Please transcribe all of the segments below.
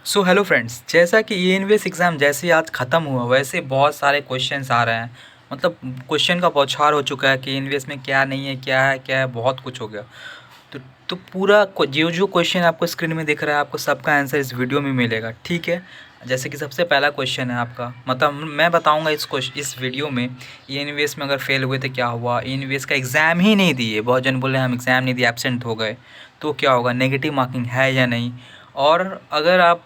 So hello friends, जैसा कि ई N exam जैसे ही आज ख़त्म हुआ वैसे बहुत सारे क्वेश्चंस आ रहे हैं। मतलब क्वेश्चन का बौछार हो चुका है कि ई में क्या नहीं है, क्या है, बहुत कुछ हो गया। तो तो पूरा जो जो क्वेश्चन आपको स्क्रीन में दिख रहा है, आपको सबका आंसर इस वीडियो में मिलेगा, ठीक है। जैसे कि सबसे पहला क्वेश्चन है आपका, मतलब मैं बताऊंगा इस वीडियो में ई एन में अगर फेल हुए तो क्या हुआ, ई एन का एग्ज़ाम ही नहीं दिए, बहुत जन बोले हम एग्ज़ाम नहीं दिए, एब्सेंट हो गए, तो क्या होगा, नेगेटिव मार्किंग है या नहीं। और अगर आप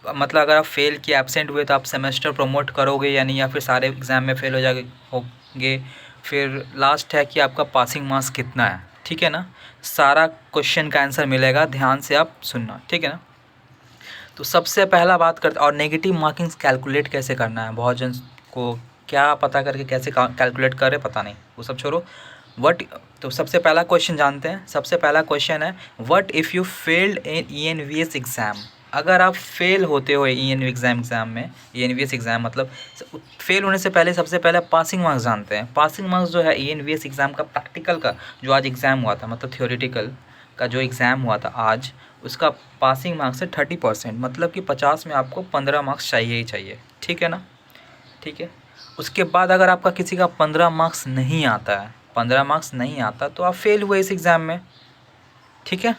मतलब अगर आप फेल किए, एब्सेंट हुए, तो आप सेमेस्टर प्रमोट करोगे या नहीं, या फिर सारे एग्ज़ाम में फेल हो जाओगे होंगे। फिर लास्ट है कि आपका पासिंग मार्क्स कितना है, ठीक है ना। सारा क्वेश्चन का आंसर मिलेगा, ध्यान से आप सुनना, ठीक है ना। तो सबसे पहला बात करते, और नेगेटिव मार्किंग्स कैलकुलेट कैसे करना है, बहुत जन को क्या पता करके कैसे कैलकुलेट करे पता नहीं, वो सब छोड़ो। वट तो सबसे पहला क्वेश्चन जानते हैं। सबसे पहला क्वेश्चन है, what if you failed in E N V S exam. अगर आप फेल होते हो ई एन एग्ज़ाम में, E N V S exam मतलब फेल होने से पहले सबसे पहले पासिंग मार्क्स जानते हैं। पासिंग मार्क्स जो है E N V S exam का, प्रैक्टिकल का जो आज एग्ज़ाम हुआ था, मतलब थियोरेटिकल का जो एग्ज़ाम हुआ था आज, उसका पासिंग मार्क्स है 30%, मतलब कि 50 में आपको 15 मार्क्स चाहिए ही चाहिए, ठीक है ना। ठीक है, उसके बाद अगर आपका किसी का 15 मार्क्स नहीं आता है, 15 मार्क्स नहीं आता तो आप फेल हुए इस एग्ज़ाम में, ठीक है।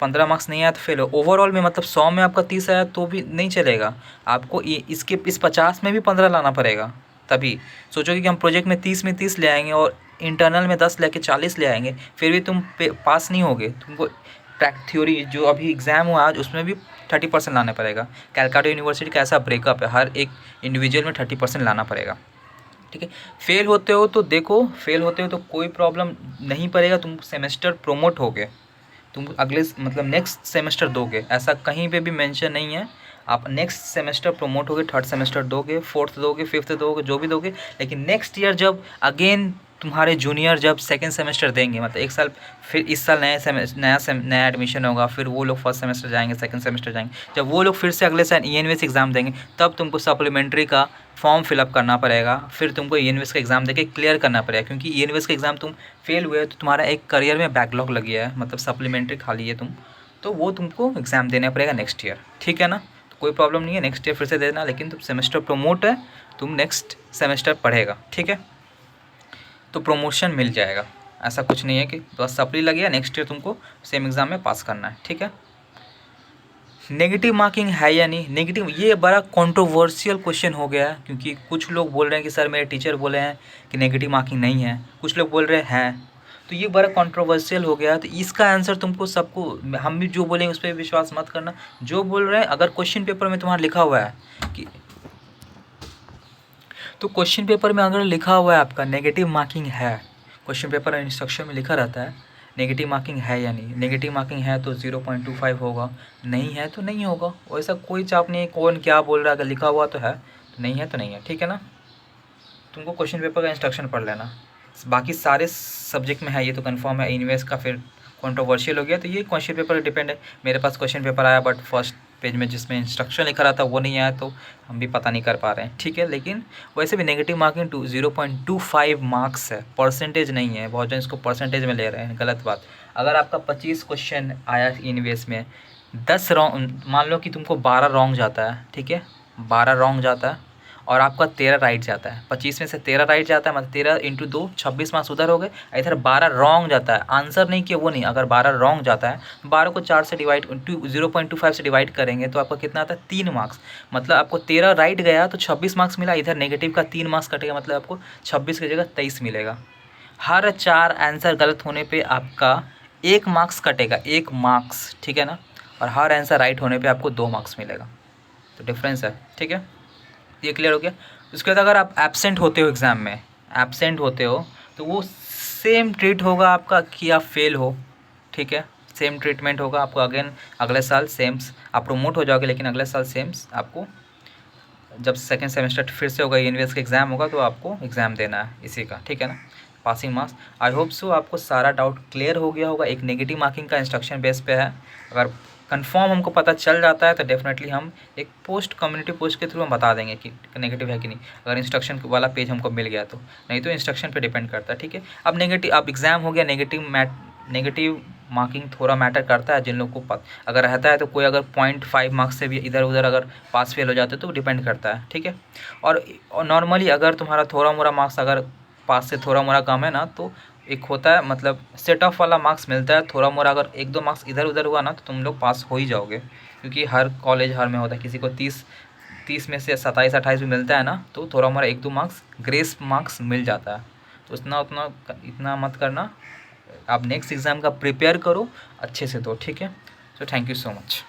15 मार्क्स नहीं आया तो फेल हो। ओवरऑल में मतलब 100 में आपका 30 आया तो भी नहीं चलेगा, आपको इसके इस 50 में भी 15 लाना पड़ेगा। तभी सोचोगे कि हम प्रोजेक्ट में 30 में 30 ले आएंगे और इंटरनल में 10 लेके 40 ले आएंगे, फिर भी तुम पास नहीं होगे। तुमको थ्योरी जो अभी एग्ज़ाम हुआ आज, उसमें भी 30% लाना पड़ेगा। कैलकाटा यूनिवर्सिटी का ऐसा ब्रेकअप है, हर एक इंडिविजुअल में 30% लाना पड़ेगा, ठीक है। फेल होते हो तो देखो, फेल होते हो तो कोई प्रॉब्लम नहीं पड़ेगा, तुम सेमेस्टर प्रोमोट हो गए, तुम अगले मतलब नेक्स्ट सेमेस्टर दोगे, ऐसा कहीं पे भी मेंशन नहीं है। आप नेक्स्ट सेमेस्टर प्रमोट होगे, थर्ड सेमेस्टर दोगे, फोर्थ दोगे, फिफ्थ दोगे, जो भी दोगे, लेकिन नेक्स्ट ईयर जब अगेन तुम्हारे जूनियर जब सेकेंड सेमेस्टर देंगे, मतलब एक साल फिर इस साल नया एडमिशन होगा, फिर वो लोग फर्स्ट सेमेस्टर जाएंगे, सेकंड सेमेस्टर जाएंगे, जब वो लोग फिर से अगले साल ई एन एग्ज़ाम देंगे, तब तुमको सप्लीमेंट्री का फॉर्म फिलअप करना पड़ेगा, फिर तुमको ई एन का एग्ज़ाम देके क्लियर करना पड़ेगा, क्योंकि ई एन का एग्ज़ाम तुम फेल हुए तो तुम्हारा एक करियर में बैकलॉग लग गया है, मतलब सप्लीमेंट्री खाली है तुम, तो वो तुमको एग्ज़ाम देना पड़ेगा नेक्स्ट ईयर, ठीक है ना। तो कोई प्रॉब्लम नहीं है, नेक्स्ट ईयर फिर से देना, लेकिन तुम सेमेस्टर प्रमोट है, तुम नेक्स्ट सेमेस्टर पढ़ेगा, ठीक है। तो प्रमोशन मिल जाएगा, ऐसा कुछ नहीं है कि बस सप्ली लग गया, नेक्स्ट ईयर तुमको सेम एग्ज़ाम में पास करना है, ठीक है। नेगेटिव मार्किंग है या नहीं नेगेटिव, ये बड़ा कंट्रोवर्शियल क्वेश्चन हो गया है, क्योंकि कुछ लोग बोल रहे हैं कि सर मेरे टीचर बोले हैं कि नेगेटिव मार्किंग नहीं है, कुछ लोग बोल रहे हैं, तो ये बड़ा कंट्रोवर्शियल हो गया है। तो इसका आंसर तुमको सबको, हम भी जो बोलेंगे उस पर विश्वास मत करना, जो बोल रहे हैं अगर क्वेश्चन पेपर में तुम्हारा लिखा हुआ है कि, तो क्वेश्चन पेपर में अगर लिखा हुआ है आपका नेगेटिव मार्किंग है, क्वेश्चन पेपर इंस्ट्रक्शन में लिखा रहता है नेगेटिव मार्किंग है या नहीं, नेगेटिव मार्किंग है तो 0.25 होगा, नहीं है तो नहीं होगा, वैसा कोई चाप नहीं है कौन क्या बोल रहा है, अगर लिखा हुआ तो है, नहीं है तो नहीं है, ठीक है ना। तुमको क्वेश्चन पेपर का इंस्ट्रक्शन पढ़ लेना, बाकी सारे सब्जेक्ट में है ये तो कंफर्म है। इन्वेस्ट का फिर कंट्रोवर्शियल हो गया, तो ये क्वेश्चन पेपर डिपेंड है। मेरे पास क्वेश्चन पेपर आया बट फर्स्ट पेज में जिसमें इंस्ट्रक्शन लिखा रहा था वो नहीं आया, तो हम भी पता नहीं कर पा रहे हैं, ठीक है। लेकिन वैसे भी नेगेटिव मार्किंग 0.25 मार्क्स है, परसेंटेज नहीं है, बहुत जन इसको परसेंटेज में ले रहे हैं, गलत बात। अगर आपका 25 क्वेश्चन आया इन्वेस्ट में, 10 रॉन्ग, मान लो कि तुमको 12 रॉन्ग जाता है, ठीक है, 12 रॉन्ग जाता है और आपका 13 राइट जाता है, 25 में से 13 राइट जाता है, मतलब 13 इंटू 2 26 मार्क्स उधर हो गए, इधर 12 रॉन्ग जाता है, आंसर नहीं किया वो नहीं, अगर 12 रॉन्ग जाता है, 12 को 4 से डिवाइड 0.25 से डिवाइड करेंगे तो आपका कितना आता है, 3 मार्क्स। मतलब आपको 13 राइट गया तो 26 मार्क्स मिला, इधर नेगेटिव का 3 मार्क्स कटेगा, मतलब आपको 26 की जगह 23 मिलेगा। हर 4 आंसर गलत होने पर आपका 1 मार्क्स कटेगा, 1 मार्क्स, ठीक है ना। और हर आंसर राइट होने पर आपको 2 मार्क्स मिलेगा, तो डिफरेंस है, ठीक है। ये क्लियर हो गया। उसके बाद अगर आप एब्सेंट होते हो एग्ज़ाम में, एब्सेंट होते हो तो वो सेम ट्रीट होगा आपका कि आप फेल हो, ठीक है, सेम ट्रीटमेंट होगा आपको। अगेन अगले साल सेम आप प्रमोट हो जाओगे, लेकिन अगले साल सेम आपको जब सेकेंड सेमेस्टर फिर से होगा, यूनिवर्स का एग्ज़ाम होगा, तो आपको एग्ज़ाम देना है इसी का, ठीक है ना, passing marks. I hope so आपको सारा डाउट क्लियर हो गया होगा। एक नेगेटिव मार्किंग का इंस्ट्रक्शन बेस पे है, अगर कंफर्म हमको पता चल जाता है तो डेफिनेटली हम एक पोस्ट, कम्युनिटी पोस्ट के थ्रू हम बता देंगे कि नेगेटिव है कि नहीं, अगर इंस्ट्रक्शन वाला पेज हमको मिल गया तो, नहीं तो इंस्ट्रक्शन पे डिपेंड करता है, ठीक है। अब नेगेटिव, अब एग्ज़ाम हो गया, नेगेटिव मार्किंग थोड़ा मैटर करता है। जिन लोगों को अगर रहता है तो कोई अगर 0.5 मार्क्स से भी इधर उधर अगर पास फेल हो जाते तो डिपेंड करता है, ठीक है। और नॉर्मली अगर तुम्हारा थोड़ा मोड़ा मार्क्स अगर पास से थोड़ा मोड़ा कम है ना, तो एक होता है मतलब सेट ऑफ वाला मार्क्स मिलता है। थोड़ा मोड़ा अगर 1-2 मार्क्स इधर उधर हुआ ना तो तुम लोग पास हो ही जाओगे, क्योंकि हर कॉलेज हर में होता है। किसी को 30 में से 27-28 भी मिलता है ना, तो थोड़ा मोड़ा 1-2 मार्क्स ग्रेस मार्क्स मिल जाता है। तो इतना मत करना। आप नेक्स्ट एग्ज़ाम का प्रिपेयर करो अच्छे से, तो ठीक है। So thank you so much.